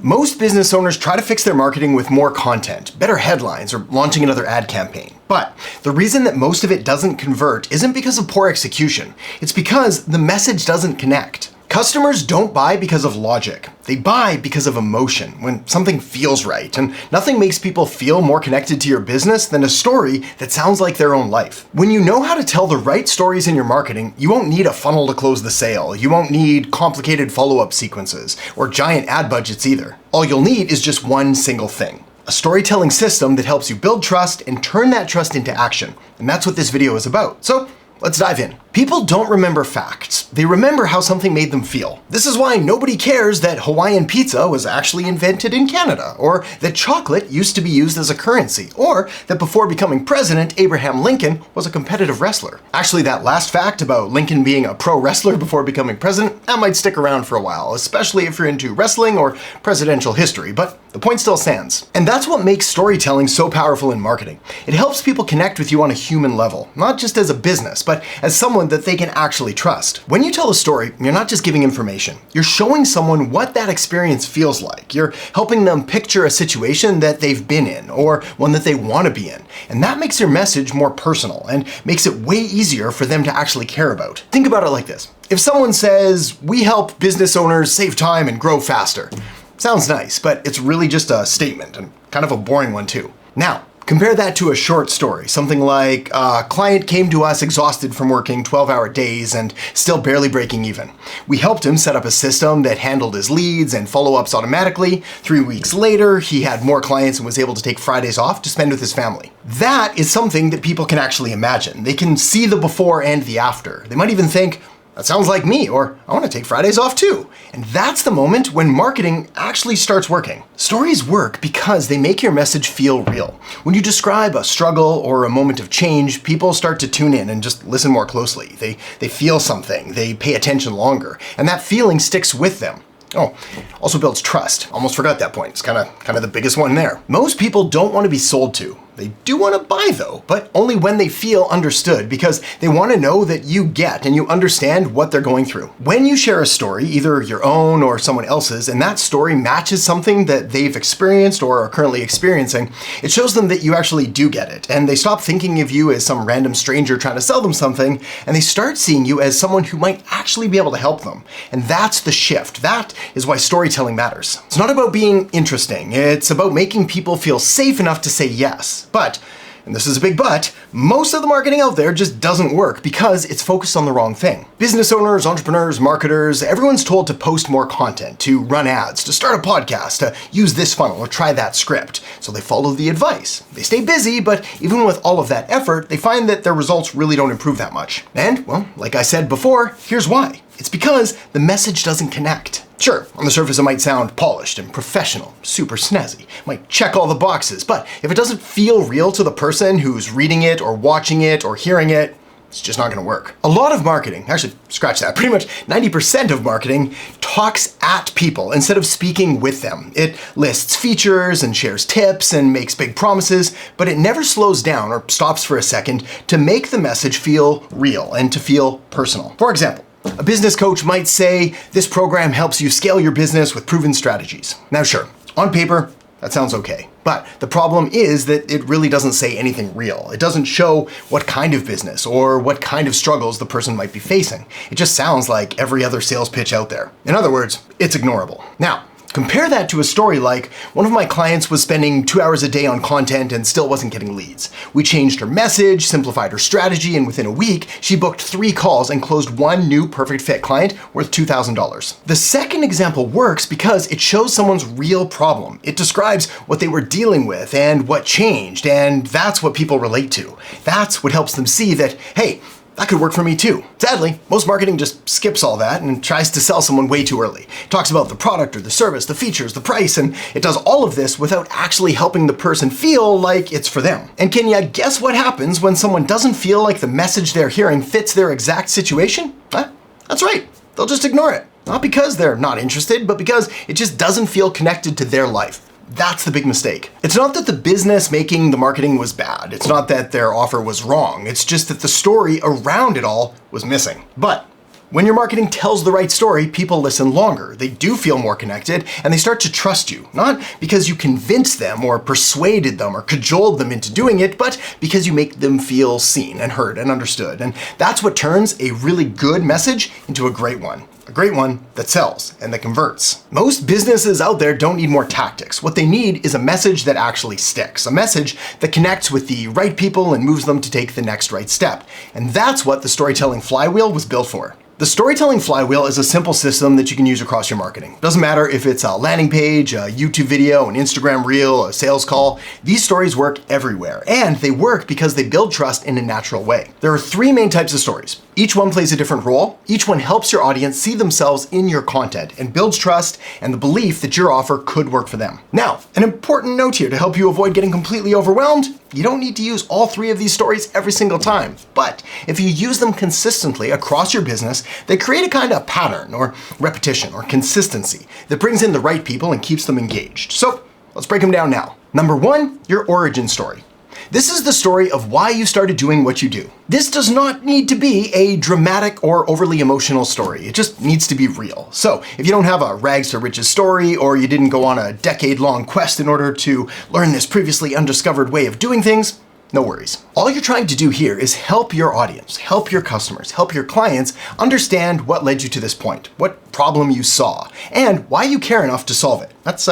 Most business owners try to fix their marketing with more content, better headlines, or launching another ad campaign. But the reason that most of it doesn't convert isn't because of poor execution. It's because the message doesn't connect. Customers don't buy because of logic. They buy because of emotion, when something feels right, and nothing makes people feel more connected to your business than a story that sounds like their own life. When you know how to tell the right stories in your marketing, you won't need a funnel to close the sale. You won't need complicated follow-up sequences or giant ad budgets either. All you'll need is just one single thing: a storytelling system that helps you build trust and turn that trust into action. And that's what this video is about. So let's dive in. People don't remember facts. They remember how something made them feel. This is why nobody cares that Hawaiian pizza was actually invented in Canada, or that chocolate used to be used as a currency, or that before becoming president, Abraham Lincoln was a competitive wrestler. Actually, that last fact about Lincoln being a pro wrestler before becoming president, that might stick around for a while, especially if you're into wrestling or presidential history, but the point still stands. And that's what makes storytelling so powerful in marketing. It helps people connect with you on a human level, not just as a business, but as someone that they can actually trust. When you tell a story, you're not just giving information. You're showing someone what that experience feels like. You're helping them picture a situation that they've been in, or one that they want to be in. And that makes your message more personal and makes it way easier for them to actually care about. Think about it like this. If someone says, "We help business owners save time and grow faster," sounds nice, but it's really just a statement, and kind of a boring one too. Now, compare that to a short story, something like, a client came to us exhausted from working 12-hour days and still barely breaking even. We helped him set up a system that handled his leads and follow-ups automatically. 3 weeks later, he had more clients and was able to take Fridays off to spend with his family. That is something that people can actually imagine. They can see the before and the after. They might even think, "That sounds like me," or "I want to take Fridays off too." And that's the moment when marketing actually starts working. Stories work because they make your message feel real. When you describe a struggle or a moment of change, people start to tune in and just listen more closely. They feel something, they pay attention longer, and that feeling sticks with them. Oh, also builds trust. Almost forgot that point. It's kind of the biggest one there. Most people don't want to be sold to. They do want to buy though, but only when they feel understood, because they want to know that you get and you understand what they're going through. When you share a story, either your own or someone else's, and that story matches something that they've experienced or are currently experiencing, it shows them that you actually do get it, and they stop thinking of you as some random stranger trying to sell them something, and they start seeing you as someone who might actually be able to help them. And that's the shift. That is why storytelling matters. It's not about being interesting. It's about making people feel safe enough to say yes. But, and this is a big but, most of the marketing out there just doesn't work because it's focused on the wrong thing. Business owners, entrepreneurs, marketers, everyone's told to post more content, to run ads, to start a podcast, to use this funnel or try that script. So they follow the advice. They stay busy, but even with all of that effort, they find that their results really don't improve that much. And, well, like I said before, here's why. It's because the message doesn't connect. Sure, on the surface it might sound polished and professional, super snazzy, might check all the boxes, but if it doesn't feel real to the person who's reading it or watching it or hearing it, it's just not gonna work. A lot of marketing, actually scratch that, pretty much 90% of marketing talks at people instead of speaking with them. It lists features and shares tips and makes big promises, but it never slows down or stops for a second to make the message feel real and to feel personal. For example, a business coach might say, "This program helps you scale your business with proven strategies." Now sure, on paper, that sounds okay. But the problem is that it really doesn't say anything real. It doesn't show what kind of business or what kind of struggles the person might be facing. It just sounds like every other sales pitch out there. In other words, it's ignorable. Now, compare that to a story like, one of my clients was spending 2 hours a day on content and still wasn't getting leads. We changed her message, simplified her strategy, and within a week, she booked 3 calls and closed 1 new perfect fit client worth $2,000. The second example works because it shows someone's real problem. It describes what they were dealing with and what changed, and that's what people relate to. That's what helps them see that, hey, that could work for me too. Sadly, most marketing just skips all that and tries to sell someone way too early. It talks about the product or the service, the features, the price, and it does all of this without actually helping the person feel like it's for them. And can you guess what happens when someone doesn't feel like the message they're hearing fits their exact situation? That's right, they'll just ignore it. Not because they're not interested, but because it just doesn't feel connected to their life. That's the big mistake. It's not that the business making the marketing was bad. It's not that their offer was wrong. It's just that the story around it all was missing. But When your marketing tells the right story, people listen longer, they do feel more connected, and they start to trust you. Not because you convinced them or persuaded them or cajoled them into doing it, but because you make them feel seen and heard and understood. And that's what turns a really good message into a great one. A great one that sells and that converts. Most businesses out there don't need more tactics. What they need is a message that actually sticks, a message that connects with the right people and moves them to take the next right step. And that's what the storytelling flywheel was built for. The storytelling flywheel is a simple system that you can use across your marketing. Doesn't matter if it's a landing page, a YouTube video, an Instagram reel, a sales call. These stories work everywhere, and they work because they build trust in a natural way. There are 3 main types of stories. Each one plays a different role. Each one helps your audience see themselves in your content and builds trust and the belief that your offer could work for them. Now, an important note here to help you avoid getting completely overwhelmed: you don't need to use all 3 of these stories every single time. But if you use them consistently across your business, they create a kind of pattern or repetition or consistency that brings in the right people and keeps them engaged. So let's break them down now. Number 1, your origin story. This is the story of why you started doing what you do. This does not need to be a dramatic or overly emotional story. It just needs to be real. So if you don't have a rags to riches story, or you didn't go on a decade-long quest in order to learn this previously undiscovered way of doing things, no worries. All you're trying to do here is help your audience, help your customers, help your clients understand what led you to this point, what problem you saw, and why you care enough to solve it. That's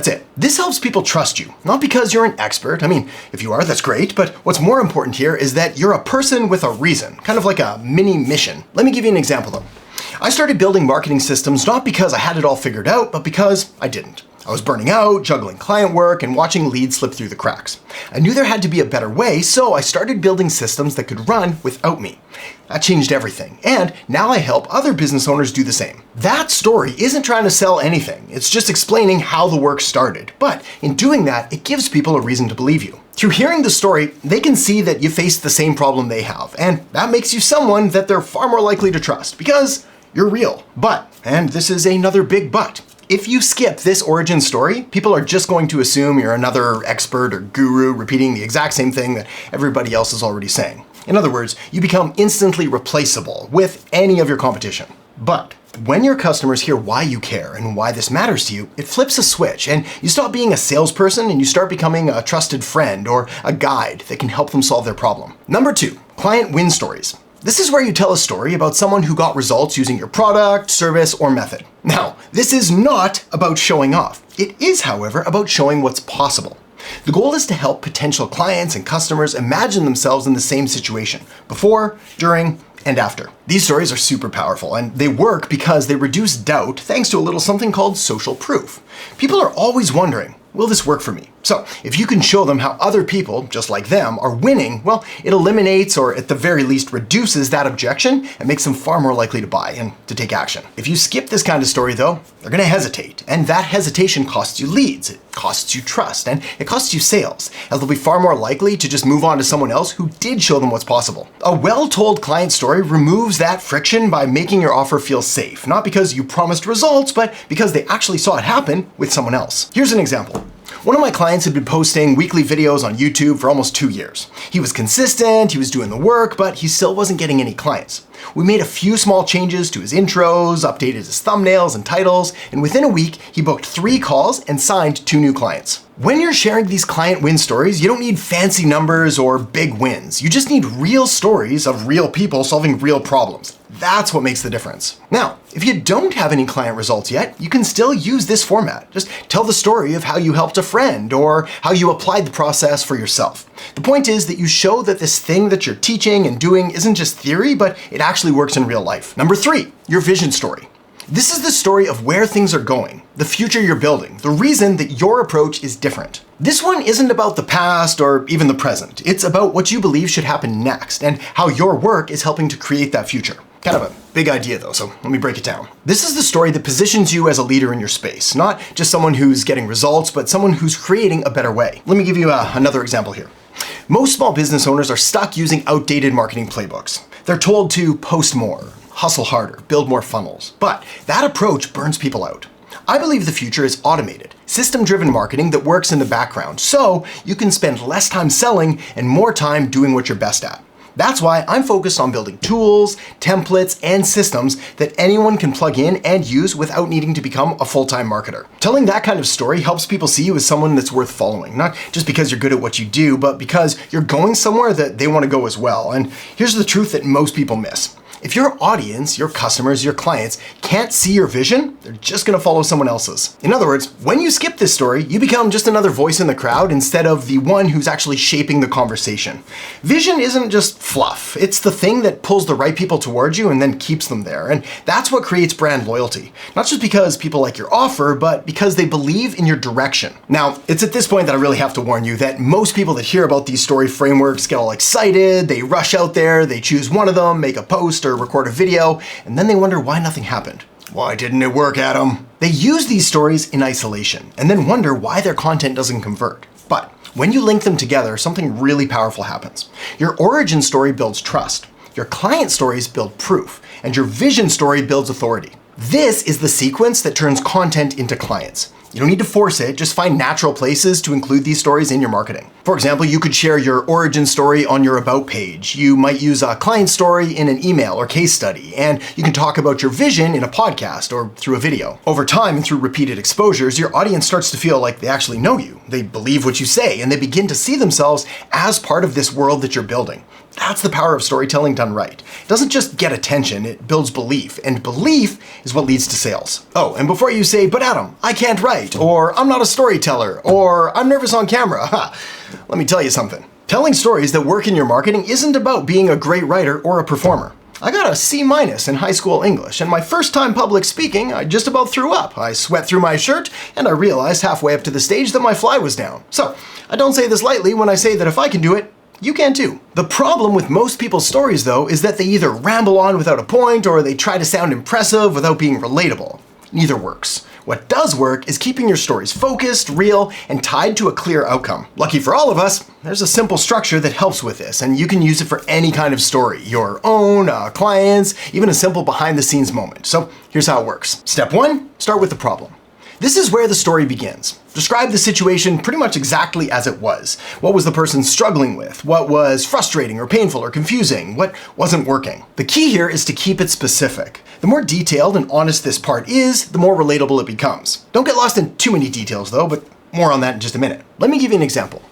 it. This helps people trust you, not because you're an expert. I mean, if you are, that's great, but what's more important here is that you're a person with a reason, kind of like a mini mission. Let me give you an example though. I started building marketing systems not because I had it all figured out, but because I didn't. I was burning out, juggling client work, and watching leads slip through the cracks. I knew there had to be a better way, so I started building systems that could run without me. That changed everything, and now I help other business owners do the same. That story isn't trying to sell anything, it's just explaining how the work started. But in doing that, it gives people a reason to believe you. Through hearing the story, they can see that you faced the same problem they have, and that makes you someone that they're far more likely to trust, because you're real. But, and this is another big but, if you skip this origin story, people are just going to assume you're another expert or guru repeating the exact same thing that everybody else is already saying. In other words, you become instantly replaceable with any of your competition. But when your customers hear why you care and why this matters to you, it flips a switch and you stop being a salesperson and you start becoming a trusted friend or a guide that can help them solve their problem. Number 2, client win stories. This is where you tell a story about someone who got results using your product, service, or method. Now, this is not about showing off. It is, however, about showing what's possible. The goal is to help potential clients and customers imagine themselves in the same situation, before, during, and after. These stories are super powerful, and they work because they reduce doubt thanks to a little something called social proof. People are always wondering, will this work for me? So if you can show them how other people, just like them, are winning, well, it eliminates or at the very least reduces that objection and makes them far more likely to buy and to take action. If you skip this kind of story though, they're gonna hesitate, and that hesitation costs you leads, it costs you trust, and it costs you sales, as they'll be far more likely to just move on to someone else who did show them what's possible. A well-told client story removes that friction by making your offer feel safe, not because you promised results, but because they actually saw it happen with someone else. Here's an example. One of my clients had been posting weekly videos on YouTube for almost 2 years. He was consistent, he was doing the work, but he still wasn't getting any clients. We made a few small changes to his intros, updated his thumbnails and titles, and within a week, he booked 3 calls and signed 2 new clients. When you're sharing these client win stories, you don't need fancy numbers or big wins. You just need real stories of real people solving real problems. That's what makes the difference. Now, if you don't have any client results yet, you can still use this format. Just tell the story of how you helped a friend or how you applied the process for yourself. The point is that you show that this thing that you're teaching and doing isn't just theory, but it actually works in real life. Number 3, your vision story. This is the story of where things are going, the future you're building, the reason that your approach is different. This one isn't about the past or even the present. It's about what you believe should happen next and how your work is helping to create that future. Kind of a big idea though, so let me break it down. This is the story that positions you as a leader in your space, not just someone who's getting results, but someone who's creating a better way. Let me give you another example here. Most small business owners are stuck using outdated marketing playbooks. They're told to post more, hustle harder, build more funnels, but that approach burns people out. I believe the future is automated, system-driven marketing that works in the background, so you can spend less time selling and more time doing what you're best at. That's why I'm focused on building tools, templates, and systems that anyone can plug in and use without needing to become a full-time marketer. Telling that kind of story helps people see you as someone that's worth following, not just because you're good at what you do, but because you're going somewhere that they want to go as well. And here's the truth that most people miss. If your audience, your customers, your clients can't see your vision, they're just gonna follow someone else's. In other words, when you skip this story, you become just another voice in the crowd instead of the one who's actually shaping the conversation. Vision isn't just fluff. It's the thing that pulls the right people towards you and then keeps them there. And that's what creates brand loyalty. Not just because people like your offer, but because they believe in your direction. Now, it's at this point that I really have to warn you that most people that hear about these story frameworks get all excited, they rush out there, they choose one of them, make a post or record a video, and then they wonder why nothing happened. Why didn't it work, Adam? They use these stories in isolation and then wonder why their content doesn't convert. But when you link them together, something really powerful happens. Your origin story builds trust, your client stories build proof, and your vision story builds authority. This is the sequence that turns content into clients. You don't need to force it, just find natural places to include these stories in your marketing. For example, you could share your origin story on your About page. You might use a client story in an email or case study, and you can talk about your vision in a podcast or through a video. Over time and through repeated exposures, your audience starts to feel like they actually know you. They believe what you say, and they begin to see themselves as part of this world that you're building. That's the power of storytelling done right. It doesn't just get attention, it builds belief, and belief is what leads to sales. Oh, and before you say, but Adam, I can't write, or I'm not a storyteller, or I'm nervous on camera, let me tell you something. Telling stories that work in your marketing isn't about being a great writer or a performer. I got a C- in high school English, and my first time public speaking, I just about threw up. I sweat through my shirt, and I realized halfway up to the stage that my fly was down. So, I don't say this lightly when I say that if I can do it, you can too. The problem with most people's stories, though, is that they either ramble on without a point or they try to sound impressive without being relatable. Neither works. What does work is keeping your stories focused, real, and tied to a clear outcome. Lucky for all of us, there's a simple structure that helps with this, and you can use it for any kind of story, your own, clients, even a simple behind-the-scenes moment. So here's how it works. Step 1, start with the problem. This is where the story begins. Describe the situation pretty much exactly as it was. What was the person struggling with? What was frustrating or painful or confusing? What wasn't working? The key here is to keep it specific. The more detailed and honest this part is, the more relatable it becomes. Don't get lost in too many details though, but more on that in just a minute. Let me give you an example.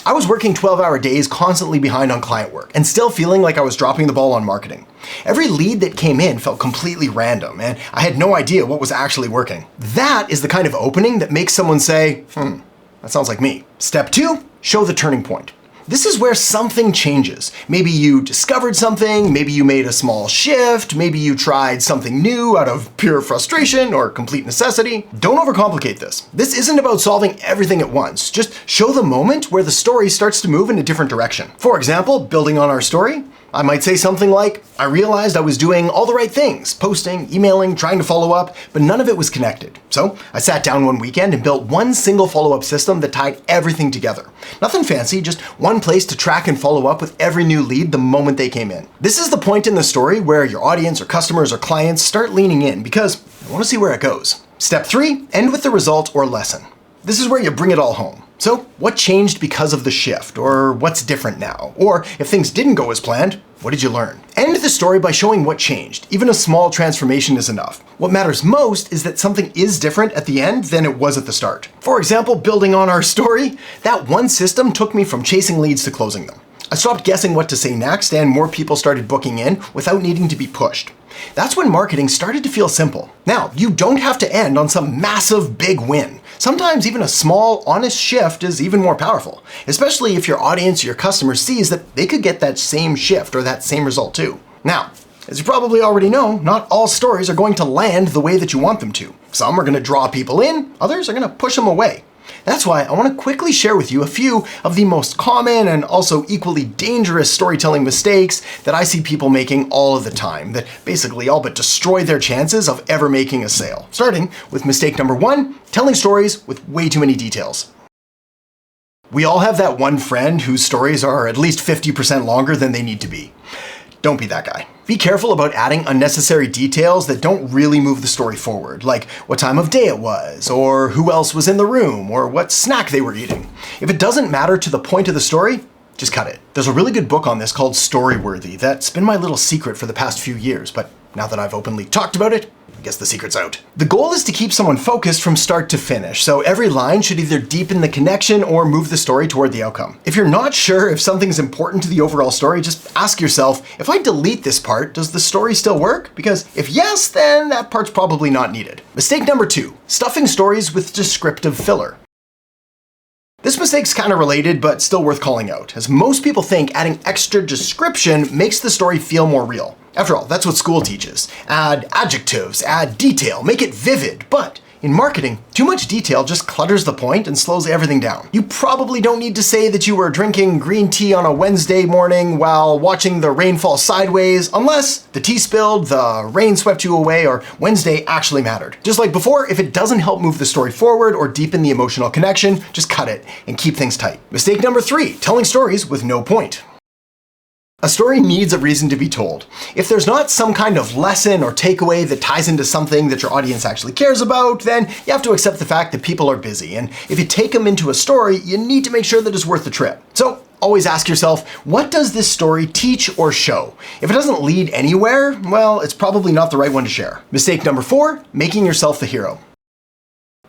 I was working 12-hour days, constantly behind on client work, and still feeling like I was dropping the ball on marketing. Every lead that came in felt completely random, and I had no idea what was actually working. That is the kind of opening that makes someone say, that sounds like me. Step 2, show the turning point. This is where something changes. Maybe you discovered something, maybe you made a small shift, maybe you tried something new out of pure frustration or complete necessity. Don't overcomplicate this. This isn't about solving everything at once. Just show the moment where the story starts to move in a different direction. For example, building on our story, I might say something like, I realized I was doing all the right things, posting, emailing, trying to follow up, but none of it was connected. So I sat down one weekend and built one single follow-up system that tied everything together. Nothing fancy, just one place to track and follow up with every new lead the moment they came in. This is the point in the story where your audience or customers or clients start leaning in because they want to see where it goes. Step 3, end with the result or lesson. This is where you bring it all home. So, what changed because of the shift? Or what's different now? Or if things didn't go as planned, what did you learn? End the story by showing what changed. Even a small transformation is enough. What matters most is that something is different at the end than it was at the start. For example, building on our story, that one system took me from chasing leads to closing them. I stopped guessing what to say next, and more people started booking in without needing to be pushed. That's when marketing started to feel simple. Now, you don't have to end on some massive big win. Sometimes even a small, honest shift is even more powerful, especially if your audience or your customer sees that they could get that same shift or that same result too. Now, as you probably already know, not all stories are going to land the way that you want them to. Some are going to draw people in, others are going to push them away. That's why I want to quickly share with you a few of the most common and also equally dangerous storytelling mistakes that I see people making all of the time that basically all but destroy their chances of ever making a sale. Starting with mistake number 1, telling stories with way too many details. We all have that one friend whose stories are at least 50% longer than they need to be. Don't be that guy. Be careful about adding unnecessary details that don't really move the story forward, like what time of day it was, or who else was in the room, or what snack they were eating. If it doesn't matter to the point of the story, just cut it. There's a really good book on this called Storyworthy that's been my little secret for the past few years, but now that I've openly talked about it, I guess the secret's out. The goal is to keep someone focused from start to finish, so every line should either deepen the connection or move the story toward the outcome. If you're not sure if something's important to the overall story, just ask yourself, if I delete this part, does the story still work? Because if yes, then that part's probably not needed. Mistake number 2, stuffing stories with descriptive filler. This mistake's kind of related, but still worth calling out, as most people think adding extra description makes the story feel more real. After all, that's what school teaches. Add adjectives, add detail, make it vivid, but in marketing, too much detail just clutters the point and slows everything down. You probably don't need to say that you were drinking green tea on a Wednesday morning while watching the rain fall sideways, unless the tea spilled, the rain swept you away, or Wednesday actually mattered. Just like before, if it doesn't help move the story forward or deepen the emotional connection, just cut it and keep things tight. Mistake number 3, telling stories with no point. A story needs a reason to be told. If there's not some kind of lesson or takeaway that ties into something that your audience actually cares about, then you have to accept the fact that people are busy. And if you take them into a story, you need to make sure that it's worth the trip. So always ask yourself, what does this story teach or show? If it doesn't lead anywhere, well, it's probably not the right one to share. Mistake number 4, making yourself the hero.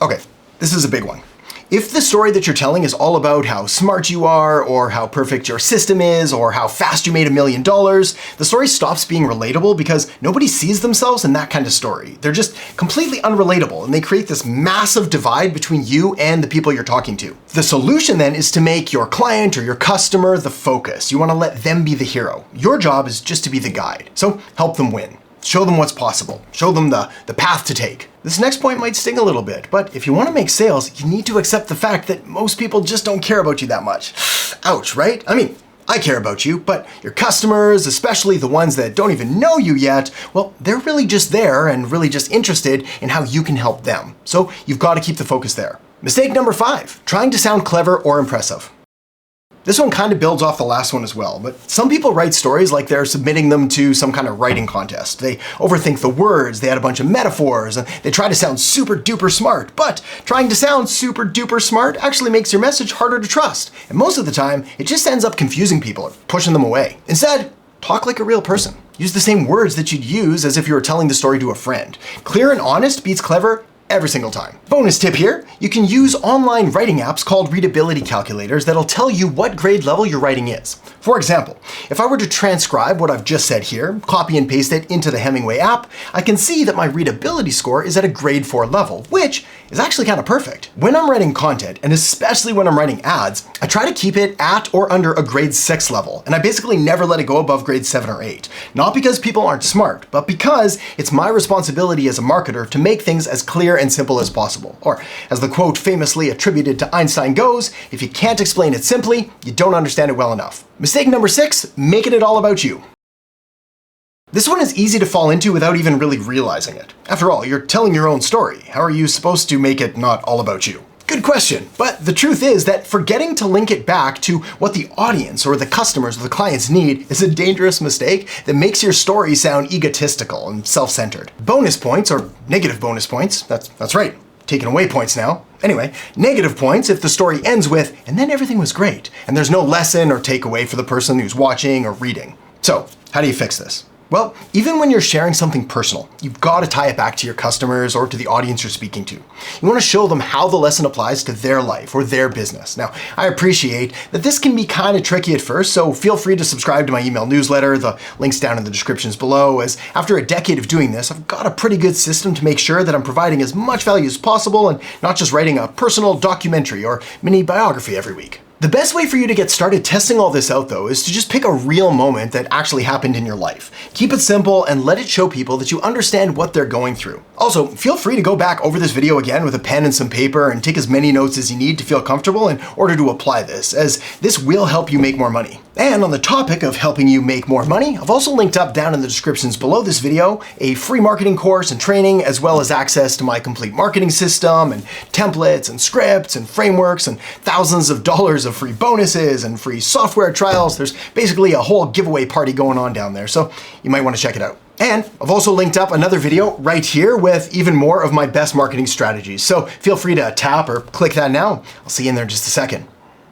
Okay, this is a big one. If the story that you're telling is all about how smart you are, or how perfect your system is, or how fast you made $1 million, the story stops being relatable because nobody sees themselves in that kind of story. They're just completely unrelatable, and they create this massive divide between you and the people you're talking to. The solution then is to make your client or your customer the focus. You want to let them be the hero. Your job is just to be the guide. So help them win. Show them what's possible. Show them the path to take. This next point might sting a little bit, but if you want to make sales, you need to accept the fact that most people just don't care about you that much. Ouch, right? I mean, I care about you, but your customers, especially the ones that don't even know you yet, well, they're really just there and really just interested in how you can help them. So you've got to keep the focus there. Mistake number 5, trying to sound clever or impressive. This one kind of builds off the last one as well, but some people write stories like they're submitting them to some kind of writing contest. They overthink the words, they add a bunch of metaphors, and they try to sound super duper smart, but trying to sound super duper smart actually makes your message harder to trust. And most of the time, it just ends up confusing people or pushing them away. Instead, talk like a real person. Use the same words that you'd use as if you were telling the story to a friend. Clear and honest beats clever every single time. Bonus tip here, you can use online writing apps called readability calculators that'll tell you what grade level your writing is. For example, if I were to transcribe what I've just said here, copy and paste it into the Hemingway app, I can see that my readability score is at a grade 4 level, which is actually kind of perfect. When I'm writing content, and especially when I'm writing ads, I try to keep it at or under a grade 6 level, and I basically never let it go above grade 7 or 8. Not because people aren't smart, but because it's my responsibility as a marketer to make things as clear and simple as possible. Or, as the quote famously attributed to Einstein goes, if you can't explain it simply, you don't understand it well enough. Mistake number 6, making it all about you. This one is easy to fall into without even really realizing it. After all, you're telling your own story. How are you supposed to make it not all about you? Good question, but the truth is that forgetting to link it back to what the audience or the customers or the clients need is a dangerous mistake that makes your story sound egotistical and self-centered. Bonus points, or negative bonus points, that's right, taking away points now. Anyway, negative points if the story ends with, and then everything was great, and there's no lesson or takeaway for the person who's watching or reading. So, how do you fix this? Well, even when you're sharing something personal, you've got to tie it back to your customers or to the audience you're speaking to. You want to show them how the lesson applies to their life or their business. Now, I appreciate that this can be kind of tricky at first, so feel free to subscribe to my email newsletter. The link's down in the descriptions below, as after a decade of doing this, I've got a pretty good system to make sure that I'm providing as much value as possible and not just writing a personal documentary or mini biography every week. The best way for you to get started testing all this out, though, is to just pick a real moment that actually happened in your life. Keep it simple and let it show people that you understand what they're going through. Also, feel free to go back over this video again with a pen and some paper and take as many notes as you need to feel comfortable in order to apply this, as this will help you make more money. And on the topic of helping you make more money, I've also linked up down in the descriptions below this video a free marketing course and training, as well as access to my complete marketing system and templates and scripts and frameworks and thousands of dollars of free bonuses and free software trials. There's basically a whole giveaway party going on down there, so you might want to check it out. And I've also linked up another video right here with even more of my best marketing strategies, so feel free to tap or click that now. I'll see you in there in just a second.